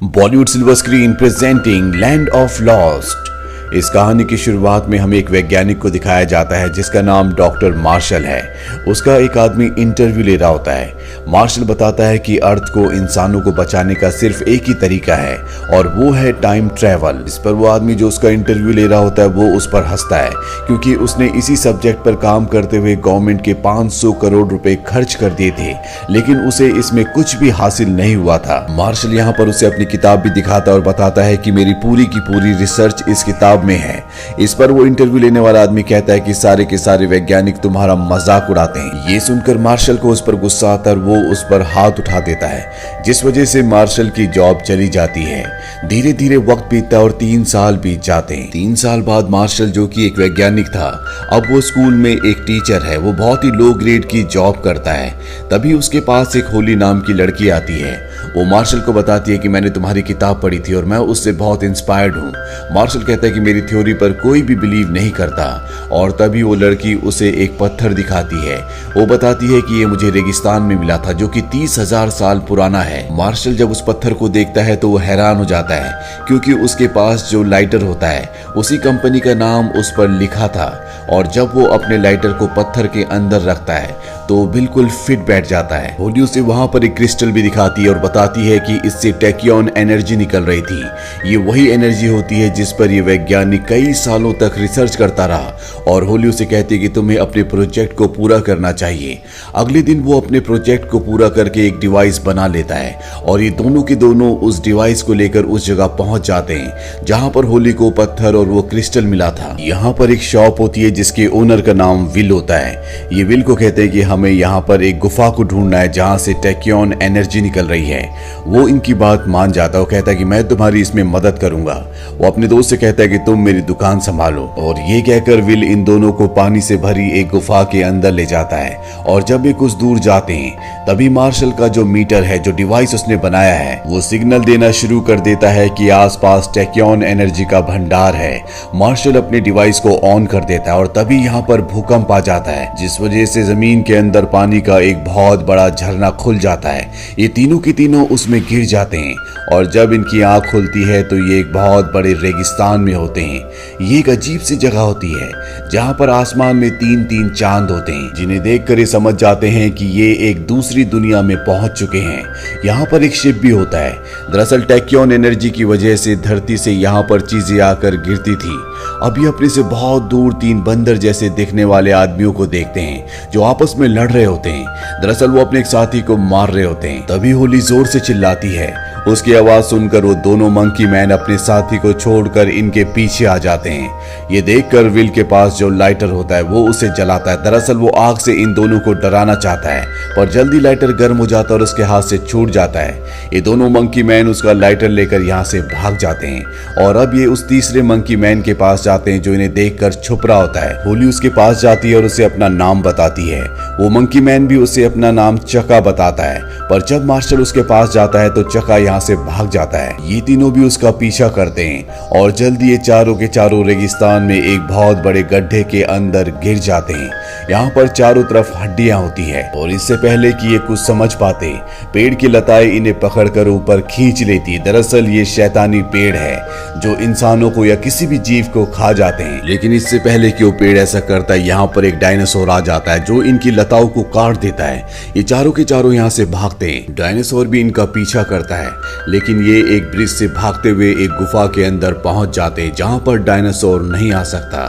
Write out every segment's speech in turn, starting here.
Bollywood silver screen presenting land of lost. इस कहानी की शुरुआत में हमें एक वैज्ञानिक को दिखाया जाता है जिसका नाम डॉक्टर मार्शल है। उसका एक आदमी इंटरव्यू ले रहा होता है। मार्शल बताता है कि अर्थ को इंसानों को बचाने का सिर्फ एक ही तरीका है और वो है टाइम ट्रेवल। इस पर वो आदमी जो उसका इंटरव्यू ले रहा होता है वो उस पर हंसता है क्योंकि उसने इसी सब्जेक्ट पर काम करते हुए गवर्नमेंट के 500 करोड़ रुपए खर्च कर दिए थे, लेकिन उसे इसमें कुछ भी हासिल नहीं हुआ था। मार्शल यहाँ पर उसे अपनी किताब भी दिखाता है और बताता है कि मेरी पूरी की पूरी रिसर्च इस किताब में है। इस पर वो इंटरव्यू लेने वाला आदमी कहता है कि सारे के सारे वैज्ञानिक तुम्हारा मजाक उड़ाते हैं। ये सुनकर मार्शल को उस पर गुस्सा आता है और वो उस पर हाथ उठा देता है, जिस वजह से मार्शल की जॉब चली जाती है। धीरे धीरे वक्त बीतता है और 3 साल बीत जाते हैं। 3 साल बाद मार्शल, जो कि एक वैज्ञानिक था, अब वो स्कूल में एक टीचर है। वो बहुत ही लो ग्रेड की जॉब करता है। तभी उसके पास एक होली नाम की लड़की आती है। वो मार्शल को बताती है कि मैंने तुम्हारी किताब पढ़ी थी और मैं उससे बहुत इंस्पायर्ड हूँ। मार्शल कहता है कि मेरी थ्योरी पर कोई भी बिलीव नहीं करता, और तभी वो लड़की उसे एक पत्थर दिखाती है। वो बताती है कि ये मुझे रेगिस्तान में मिला था, जो कि 30,000 साल पुराना है। मार्शल जब उस पत्थर को देखता है तो वो हैरान हो जाता है क्योंकि उसके पास जो लाइटर होता है उसी कंपनी का नाम उस पर लिखा था, और जब वो अपने लाइटर को पत्थर के अंदर रखता है तो बिल्कुल फिट बैठ जाता है। होली उसे वहां पर एक क्रिस्टल भी दिखाती है और बताती है कि इससे टैक्योन एनर्जी निकल रही थी। ये वही एनर्जी होती है जिस पर ये वैज्ञानिक कई सालों तक रिसर्च करता रहा, और होली उसे कहती है कि तुम्हें अपने प्रोजेक्ट को पूरा करना चाहिए। अगले दिन वो अपने प्रोजेक्ट को पूरा करके एक डिवाइस बना लेता है और ये दोनों के दोनों उस डिवाइस को लेकर उस जगह पहुंच जाते हैं जहां पर होली को पत्थर और वो क्रिस्टल मिला था। यहाँ पर एक शॉप होती है जिसके ओनर का नाम विल होता है। ये विल को कहते हैं कि हमें यहाँ पर एक गुफा को ढूंढना है जहाँ से टैक्योन एनर्जी निकल रही है। वो इनकी बात मान जाता है। वो कहता है कि मैं तुम्हारी इसमें मदद करूंगा। वो अपने दोस्त से कहता है कि तुम मेरी दुकान संभालो, और ये कहकर विल इन दोनों को पानी से भरी एक गुफा के अंदर ले जाता है। और जब ये कुछ दूर जाते हैं तभी मार्शल का जो मीटर है, जो डिवाइस उसने बनाया है, वो सिग्नल देना शुरू कर देता है कि आसपास टैक्योन एनर्जी का भंडार है। मार्शल अपने डिवाइस को ऑन कर देता है और तभी यहाँ पर भूकंप आ जाता है, जिस वजह से जमीन के अंदर पानी का एक बहुत बड़ा झरना खुल जाता है। ये तीनों के तीनों उसमें गिर जाते हैं, और जब इनकी आंख खुलती है तो ये एक बहुत बड़े रेगिस्तान में होते हैं। ये एक अजीब सी जगह होती है जहां पर आसमान में 3-3 चांद होते हैं, जिन्हें देखकर ये समझ जाते हैं कि ये एक दूसरी दुनिया में पहुंच चुके हैं। यहाँ पर एक शिप भी होता है। दरअसल टैक्योन एनर्जी की वजह से धरती से यहाँ पर चीजें आकर गिरती थी। अभी अपने से बहुत दूर 3 बंदर जैसे दिखने वाले आदमियों को देखते हैं जो आपस में लड़ रहे होते हैं। दरअसल वो अपने एक साथी को मार रहे होते हैं। तभी होली जोर से चिल्लाती है। उसकी आवाज सुनकर वो दोनों मंकी मैन अपने साथी को छोड़कर इनके पीछे आ जाते हैं। ये देखकर विल के पास जो लाइटर होता है वो उसे जलाता है। दरअसल वो आग से इन दोनों को डराना चाहता है, पर जल्दी लाइटर गर्म हो जाता है और उसके हाथ से छूट जाता है। ये दोनों मंकी मैन उसका लाइटर लेकर यहाँ से भाग जाते हैं, और अब ये उस तीसरे मंकी मैन के पास जाते हैं जो इन्हें देखकर छुप रहा होता है। होली उसके पास जाती है और उसे अपना नाम बताती है। वो मंकी मैन भी उसे अपना नाम चका बताता है, पर जब मार्शल उसके पास जाता है तो चका यहाँ से भाग जाता है। ये तीनों भी उसका पीछा करते हैं और जल्दी ये चारों के चारों रेगिस्तान में एक बहुत बड़े गड्ढे के अंदर गिर जाते हैं। यहाँ पर चारों तरफ हड्डियां होती है, और इससे पहले कि ये कुछ समझ पाते, पेड़ की लताएं इन्हें पकड़कर ऊपर खींच लेती। दरअसल ये शैतानी पेड़ है जो इंसानों को या किसी भी जीव को खा जाते हैं। लेकिन इससे पहले कि वो पेड़ ऐसा करता है, यहाँ पर एक डायनासोर आ जाता है जो इनकी लताओं को काट देता है। ये चारों के चारों यहाँ से भागते हैं। डायनासोर भी इनका पीछा करता है, लेकिन ये एक ब्रिज से भागते हुए एक गुफा के अंदर पहुंच जाते हैं जहां पर डायनासोर नहीं आ सकता।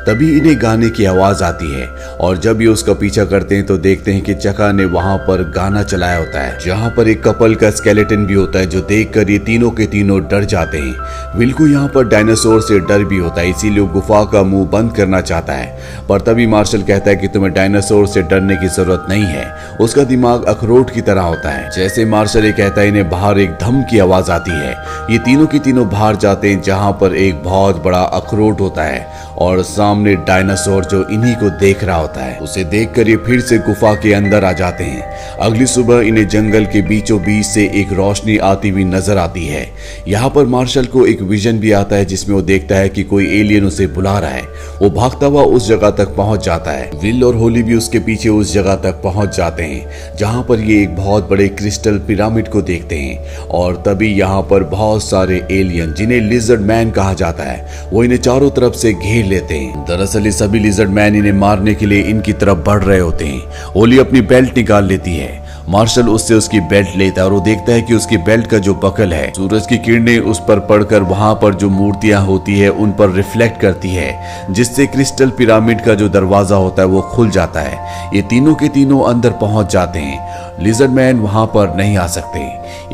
तभी इन्हें गाने की आवाज आती है, और जब ये उसका पीछा करते हैं तो देखते हैं कि चका ने वहां पर गाना चलाया होता है, जहां पर एक कपल का स्केलेटन भी होता है, जो देखकर ये तीनों के तीनों डर जाते हैं। विल को यहाँ पर डायनासोर से डर भी होता है, इसीलिए वो गुफा का मुंह बंद करना चाहता है। पर तभी मार्शल कहता है कि तुम्हें डायनासोर से डरने की जरूरत नहीं है, उसका दिमाग अखरोट की तरह होता है। जैसे मार्शल ये कहता है, इन्हें बाहर एक धम की आवाज आती है। ये तीनों की तीनों बाहर जाते हैं जहां पर एक बहुत बड़ा अखरोट होता है, और सामने डायनासोर जो इन्हीं को देख रहा होता है। उसे देखकर ये फिर से गुफा के अंदर आ जाते हैं। अगली सुबह इन्हें जंगल के बीचों बीच से एक रोशनी आती हुई नजर आती है। यहाँ पर मार्शल को एक विजन भी आता है जिसमें वो देखता है कि कोई एलियन उसे बुला रहा है। वो भागता हुआ उस जगह तक पहुंच जाता है। विल और होली भी उसके पीछे उस जगह तक पहुंच जाते हैं जहां पर ये एक बहुत बड़े क्रिस्टल पिरामिड को देखते हैं। और तभी यहाँ पर बहुत सारे एलियन जिन्हें लिजर्ड मैन कहा जाता है वो इन्हें चारों तरफ से घेर लेते हैं। दरअसल ये सभी लिजर्ड मैन इन्हें मारने के लिए इनकी तरफ बढ़ रहे होते हैं। होली अपनी बेल्ट निकाल लेती है। मार्शल उससे उसकी बेल्ट लेता है और वो देखता है कि उसकी बेल्ट का जो बकल है सूरज की किरणें उस पर पड़कर वहां पर जो मूर्तियां होती है उन पर रिफ्लेक्ट करती है, जिससे क्रिस्टल पिरामिड का जो दरवाजा होता है वो खुल जाता है। ये तीनों के तीनों अंदर पहुंच जाते हैं। लिजर्ड मैन वहां पर नहीं आ सकते।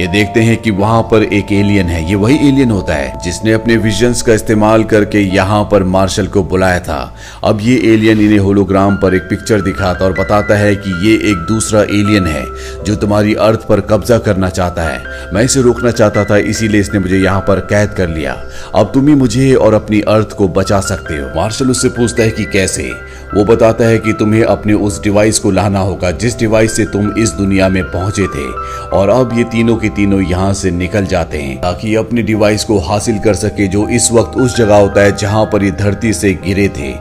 ये देखते हैं कि वहां पर एक एलियन है। ये वही एलियन होता है जिसने अपने विजन्स का इस्तेमाल करके यहाँ पर मार्शल को बुलाया था। अब ये एलियन इन्हें होलोग्राम पर एक पिक्चर दिखाता और बताता है कि ये एक दूसरा एलियन है जो तुम्हारी अर्थ पर कब्जा करना चाहता है। मैं इसे रोकना चाहता था, इसीलिए इसने मुझे यहाँ पर कैद कर लिया। अब तुम ही मुझे और अपनी अर्थ को बचा सकते हो। मार्शल उससे पूछता है कि कैसे। वो बताता है कि तुम्हें अपने उस डिवाइस को लाना होगा जिस डिवाइस से तुम इस दुनिया में पहुंचे थे। और अब ये तीनों के तीनों यहाँ से निकल जाते हैं ताकि अपने डिवाइस को हासिल कर सके जो इस वक्त उस जगह होता है जहाँ पर ये धरती से गिरे थे।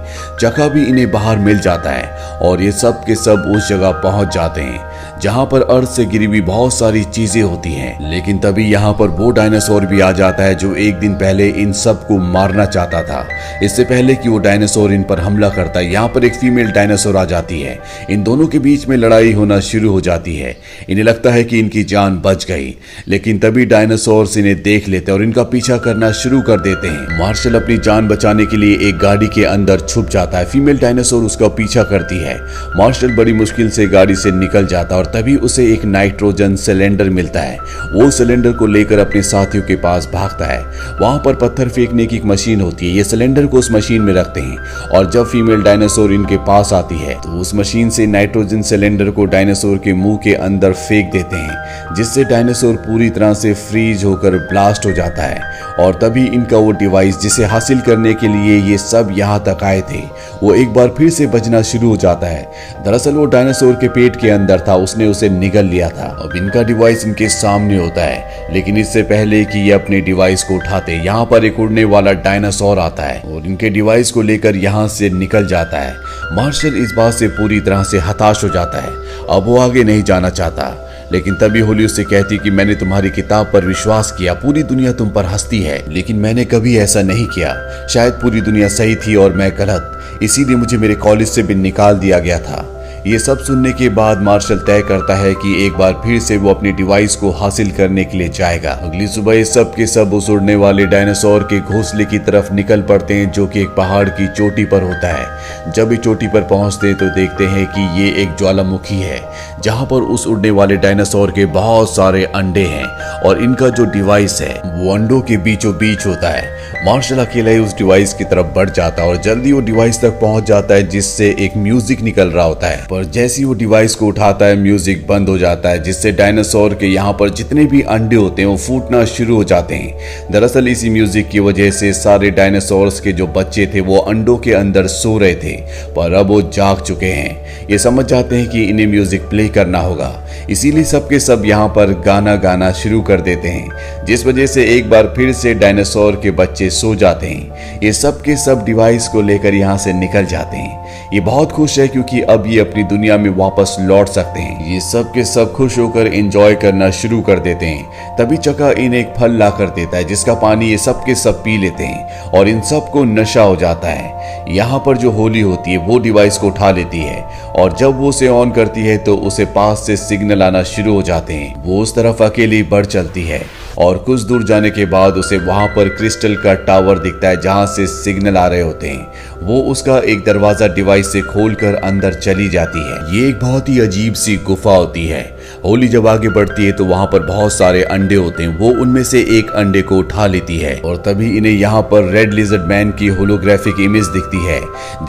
चका भी इन्हें बाहर मिल जाता है और ये सब के सब उस जगह पहुंच जाते हैं जहां पर अर्थ से गिरी हुई बहुत सारी चीजें होती हैं। लेकिन तभी यहाँ पर वो डायनासोर भी आ जाता है जो एक दिन पहले इन सब को मारना चाहता था। इससे पहले कि वो डायनासोर इन पर हमला करता है, यहाँ पर एक फीमेल डायनासोर आ जाती है। इन दोनों के बीच में लड़ाई होना शुरू हो जाती है। इन्हें लगता है कि इनकी जान बच गई, लेकिन तभी डायनासोर इन्हें देख लेते हैं और इनका पीछा करना शुरू कर देते हैं। मार्शल अपनी जान बचाने के लिए एक गाड़ी के अंदर छुप जाता है। फीमेल डायनासोर उसका पीछा करती है। मार्शल बड़ी मुश्किल से गाड़ी से निकल जाता है और तभी उसे एक नाइट्रोजन सिलेंडर मिलता है। वो सिलेंडर को लेकर अपने साथियों के पास भागता है। वहां पर पत्थर फेंकने की एक मशीन होती है। ये सिलेंडर को उस मशीन में रखते हैं और जब फीमेल डायनासोर इनके पास आती है तो उस मशीन से नाइट्रोजन सिलेंडर को डायनासोर के मुंह के अंदर फेंक देते हैं, जिससे डायनासोर पूरी तरह से फ्रीज होकर ब्लास्ट हो जाता है। और तभी इनका वो डिवाइस जिसे हासिल करने के लिए ये सब यहाँ तक आए थे वो एक बार फिर से बजना शुरू हो जाता है। दरअसल वो डायनासोर के पेट के अंदर था, उसने उसे निगल लिया था। अब इनका डिवाइस इनके सामने होता है, लेकिन इससे पहले कि ये अपने डिवाइस को उठाते यहाँ पर एक उड़ने वाला डायनासोर आता है और इनके डिवाइस को लेकर यहाँ से निकल जाता है। मार्शल इस बात से पूरी तरह से हताश हो जाता है। अब वो आगे नहीं जाना चाहता, लेकिन तभी होली उससे कहती कि मैंने तुम्हारी किताब पर विश्वास किया, पूरी दुनिया तुम पर हंसती है, लेकिन मैंने कभी ऐसा नहीं किया। शायद पूरी दुनिया सही थी और मैं गलत, इसीलिए मुझे मेरे कॉलेज से भी निकाल दिया गया था। ये सब सुनने के बाद मार्शल तय करता है कि एक बार फिर से वो अपनी डिवाइस को हासिल करने के लिए जाएगा। अगली सुबह ये सब के सब उस उड़ने वाले डायनासोर के घोंसले की तरफ निकल पड़ते हैं जो कि एक पहाड़ की चोटी पर होता है। जब ये चोटी पर पहुंचते हैं तो देखते हैं कि ये एक ज्वालामुखी है जहां पर उस उड़ने वाले डायनासोर के बहुत सारे अंडे हैं और इनका जो डिवाइस है वो अंडों के बीचों बीच होता है। मार्शल अकेला ही उस डिवाइस की तरफ बढ़ जाता है और जल्दी वो डिवाइस तक पहुंच जाता है जिससे एक म्यूजिक निकल रहा होता है। पर जैसे ही वो डिवाइस को उठाता है म्यूजिक बंद हो जाता है, जिससे डायनासोर के यहाँ पर जितने भी अंडे होते हैं वो फूटना शुरू हो जाते हैं। दरअसल इसी म्यूजिक की वजह से सारे डायनासोर्स के जो बच्चे थे वो अंडों के अंदर सो रहे थे, पर अब वो जाग चुके हैं। ये समझ जाते हैं कि इन्हें म्यूजिक प्ले करना होगा, इसीलिए सबके सब यहाँ पर गाना गाना शुरू कर देते हैं, जिस वजह से एक बार फिर से डायनासोर के बच्चे सो जाते हैं। ये सब के सब डिवाइस को लेकर यहाँ से निकल जाते हैं। ये बहुत खुश है क्योंकि अब ये अपनी दुनिया में वापस लौट सकते हैं। ये सब के सब खुश होकर एंजॉय करना शुरू कर देते हैं। तभी चका इन्हें एक फल ला कर देता है जिसका पानी ये सब के सब पी लेते हैं और इन सब को नशा हो जाता है। यहाँ पर जो होली होती है वो डिवाइस को उठा लेती है और जब वो उसे ऑन करती है तो उसे पास से सिग्नल आना शुरू हो जाते हैं। वो उस तरफ अकेली बढ़ चलती है और कुछ दूर जाने के बाद उसे वहां पर क्रिस्टल का टावर दिखता है जहां से सिग्नल आ रहे होते हैं। वो उसका एक दरवाजा डिवाइस से खोलकर अंदर चली जाती है। ये एक बहुत ही अजीब सी गुफा होती है। होली जब आगे बढ़ती है तो वहां पर बहुत सारे अंडे होते हैं। वो उनमें से एक अंडे को उठा लेती है और तभी इन्हें यहाँ पर रेड लिजर्ड मैन की होलोग्राफिक इमेज दिखती है,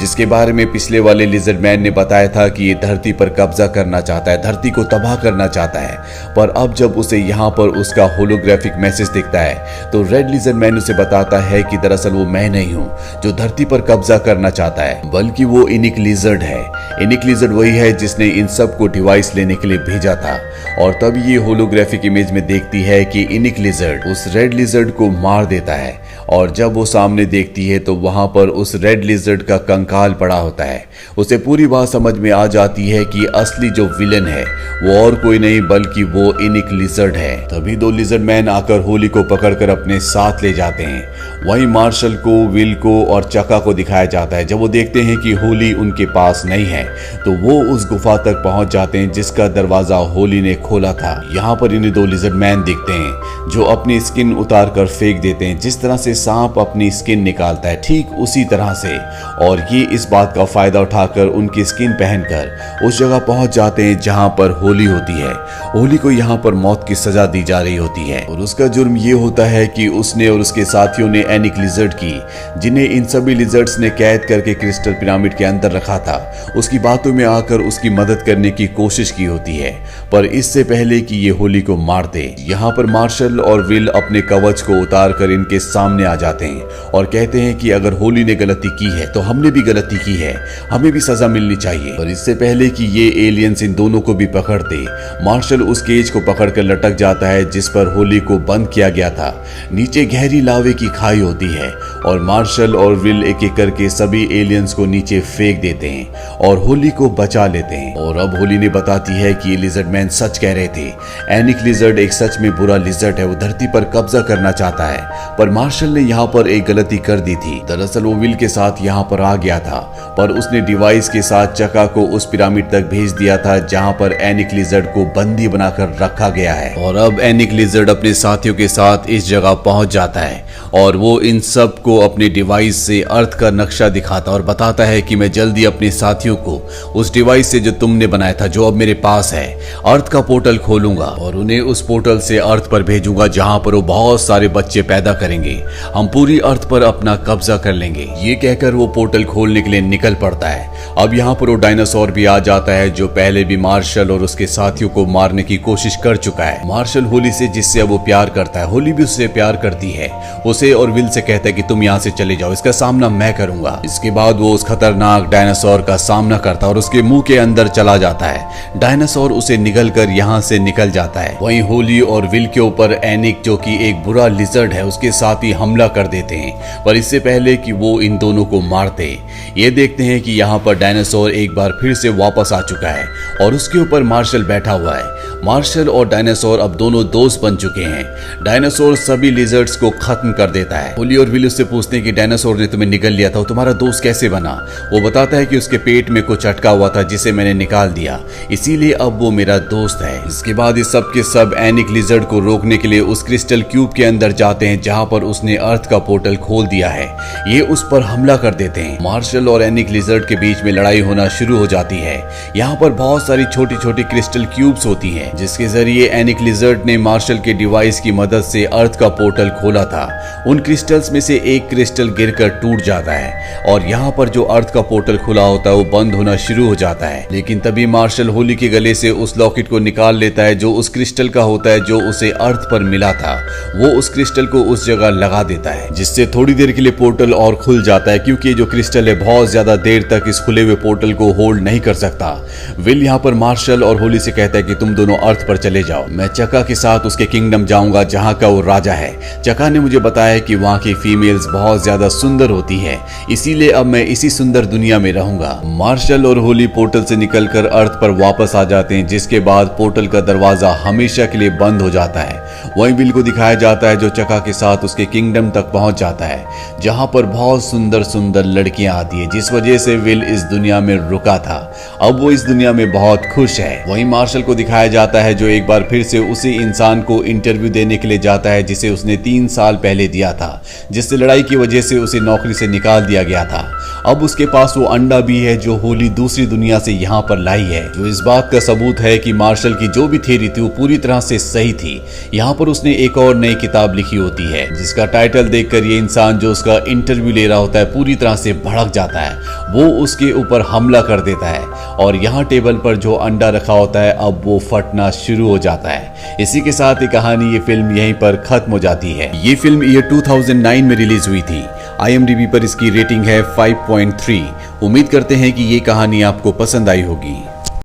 जिसके बारे में पिछले वाले लिजर्ड मैन ने बताया था कि ये धरती पर कब्जा करना चाहता है, धरती को तबाह करना चाहता है। पर अब जब उसे यहाँ पर उसका होलोग्राफिक मैसेज दिखता है तो रेड लिजर्ड मैन उसे बताता है कि दरअसल वो मैं नहीं हूँ जो धरती पर कब्जा करना चाहता है, बल्कि वो इनिक लिजर्ड है। इनिक लिजर्ड वही है जिसने इन सबको डिवाइस लेने के लिए भेजा था। और तब ये होलोग्राफिक इमेज में देखती है कि इनिक लिजर्ड उस रेड लिजर्ड को मार देता है। और जब वो सामने देखती है तो वहां पर उस रेड लिजर्ड का कंकाल पड़ा होता है। उसे पूरी बात समझ में आ जाती है कि असली जो विलन है वो और कोई नहीं बल्कि वो इनिक लिजर्ड है। तभी दो लिजर्ड मैन आकर होली को पकड़कर अपने साथ ले जाते हैं। वहीं मार्शल को, विल को और चका को दिखाया जाता है। जब वो देखते हैं कि होली उनके पास नहीं है तो वो उस गुफा तक पहुंच जाते हैं जिसका दरवाजा होली ने खोला था। यहाँ पर इन्हें दो लिजर्ड मैन दिखते हैं जो अपनी स्किन उतार कर फेंक देते हैं। जिस तरह से सांप अपनी स्किन निकालता है ठीक उसी तरह से, और ये इस बात का फायदा उठाकर उनकी स्किन पहनकर उस जगह पहुंच जाते हैं जहां पर होली होती है। होली को यहाँ पर मौत की सजा दी जा रही होती है और उसका जुर्म ये होता है कि उसने और उसके साथियों ने एनिक लिजर्ड की, जिन्हें इन सभी लिजर्ड्स ने कैद करके क्रिस्टल पिरामिड के अंदर रखा था, उसकी बातों में आकर उसकी मदद करने की कोशिश की होती है। पर इससे पहले कि ये होली को मार दे, यहाँ पर मार्शल और विल अपने कवच को उतार कर इनके सामने आ जाते हैं और कहते हैं कि अगर होली ने गलती की है तो हमने भी गलती की है, हमें भी सजा मिलनी चाहिए। पर इससे पहले कि ये एलियंस इन दोनों को भी पकड़ दे, मार्शल उस केज को पकड़कर लटक जाता है जिस पर होली को बंद किया गया था। नीचे गहरी लावे की खाई होती है और मार्शल और विल एक एक करके सभी एलियंस को नीचे फेंक देते हैं और होली को बचा लेते हैं। और अब होली ने बताती है कि ये लिजर्ड मैन सच कह रहे थे। एनिक लिजर्ड एक सच में बुरा लिजर्ड है, वो धरती पर कब्जा करना चाहता है। पर मार्शल ने यहाँ पर एक गलती कर दी थी। दरअसल वो विल के साथ यहाँ पर आ गया था पर उसने डिवाइस के साथ चका को उस पिरामिड तक भेज दिया था जहाँ पर एनिक लिजर्ड को बंदी बनाकर रखा गया है। और अब एनिक लिजर्ड अपने साथियों के साथ इस जगह पहुंच जाता है और वो इन सब को अपने डिवाइस से अर्थ का नक्शा दिखाता और बताता है कि मैं जल्दी अपने साथियों को उस डिवाइस से जो तुमने बनाया था, जो अब मेरे पास है, अर्थ का पोर्टल खोलूंगा और उन्हें उस पोर्टल से अर्थ पर भेजूंगा जहां पर वो बहुत सारे बच्चे पैदा करेंगे। हम पूरी अर्थ पर अपना कब्जा कर लेंगे। ये कहकर वो पोर्टल खोलने के लिए निकल पड़ता है। अब यहाँ पर वो डायनासोर भी आ जाता है जो पहले भी मार्शल और उसके साथियों को मारने की कोशिश कर चुका है। मार्शल होली से, जिससे अब वो प्यार करता है, होली भी उससे प्यार करती है। उसे और विल से कहता है कि तुम यहाँ से चले जाओ, इसका सामना मैं करूंगा। इसके बाद वो उस खतरनाक डायनासोर का सामना करता है और उसके मुंह के अंदर चला जाता है। डायनासोर उसे निगल कर यहाँ से निकल जाता है। वहीं होली और विल के ऊपर एनिक, जो कि एक बुरा लिजर्ड है, उसके साथ ही हमला कर देते हैं। पर इससे पहले कि वो इन दोनों को मारते, ये देखते हैं कि यहाँ पर डायनासोर एक बार फिर से वापस आ चुका है और उसके ऊपर मार्शल बैठा हुआ है। मार्शल और डायनासोर अब दोनों दोस्त बन चुके हैं। डायनासोर सभी लिजर्ड्स को खत्म कर देता है। होली और विल उससे पूछते हैं कि डायनासोर ने तुम्हें निगल लिया था, तुम्हारा दोस्त कैसे बना? वो बताता है कि उसके पेट में कुछ अटका हुआ था जिसे मैंने निकाल दिया, इसीलिए अब वो मेरा दोस्त है। इसके बाद इस सब के सब एनिक लिजर्ड को रोकने के लिए उस क्रिस्टल क्यूब के अंदर जाते हैं जहां पर उसने अर्थ का पोर्टल खोल दिया है। ये उस पर हमला कर देते हैं। मार्शल और एनिक लिजर्ड के बीच में लड़ाई होना शुरू हो जाती है। यहाँ पर बहुत सारी छोटी छोटी क्रिस्टल क्यूब्स होती हैं जिसके जरिए एनिक लिजर्ड ने मार्शल के डिवाइस की मदद से अर्थ का पोर्टल खोला था। उन क्रिस्टल्स में से एक क्रिस्टल गिरकर टूट जाता है और यहाँ पर जो अर्थ का पोर्टल खुला होता है वो बंद होना शुरू हो जाता है। लेकिन तभी मार्शल होली के गले से उस लॉकेट को निकाल लेता है जो उस क्रिस्टल का होता है जो उसे अर्थ पर मिला था। वो उस क्रिस्टल को उस जगह लगा देता है जिससे थोड़ी देर के लिए पोर्टल और खुल जाता है, क्योंकि जो क्रिस्टल है बहुत ज्यादा देर तक इस खुले हुए पोर्टल को होल्ड नहीं कर सकता। विल यहाँ पर मार्शल और होली से कहता है कि तुम दोनों अर्थ पर चले जाओ, मैं चका के साथ उसके किंगडम जाऊंगा जहाँ का वो राजा है। चका ने मुझे बताया कि वहाँ की फीमेल्स बहुत ज्यादा सुंदर होती है, इसीलिए अब मैं इसी सुंदर दुनिया में रहूंगा। मार्शल और होली पोर्टल से निकलकर अर्थ पर वापस आ जाते हैं, जिसके बाद पोर्टल का दरवाजा हमेशा के लिए बंद हो जाता है। वहीं विल को दिखाया जाता है जो चका के साथ उसके किंगडम तक पहुंच जाता है जहां पर बहुत सुंदर सुंदर लड़कियां आती है, जिस वजह से विल इस दुनिया में रुका था। अब वो इस दुनिया में बहुत खुश है। वहीं मार्शल को दिखाया जाता है जो एक बार फिर से उसी इंसान को इंटरव्यू देने के लिए जाता है जिसे उसने 3 साल पहले दिया था, जिससे लड़ाई की वजह से उसे नौकरी से निकाल दिया गया था। अब उसके पास वो अंडा भी है जो होली दूसरी दुनिया से यहाँ पर लाई है, जो इस बात का सबूत है कि मार्शल की जो भी थ्योरी थी वो पूरी तरह से सही थी। यहाँ पर उसने एक और नई किताब लिखी होती है जिसका टाइटल देखकर ये इंसान जो उसका इंटरव्यू ले रहा होता है पूरी तरह से भड़क जाता है। वो उसके ऊपर हमला कर देता है और यहाँ टेबल पर जो अंडा रखा होता है अब वो फटना शुरू हो जाता है। इसी के साथ ये कहानी, ये फिल्म यहीं पर खत्म हो जाती है। ये फिल्म ईयर 2009 में रिलीज हुई थी। IMDb पर इसकी रेटिंग है 5.3। उम्मीद करते हैं कि ये कहानी आपको पसंद आई होगी।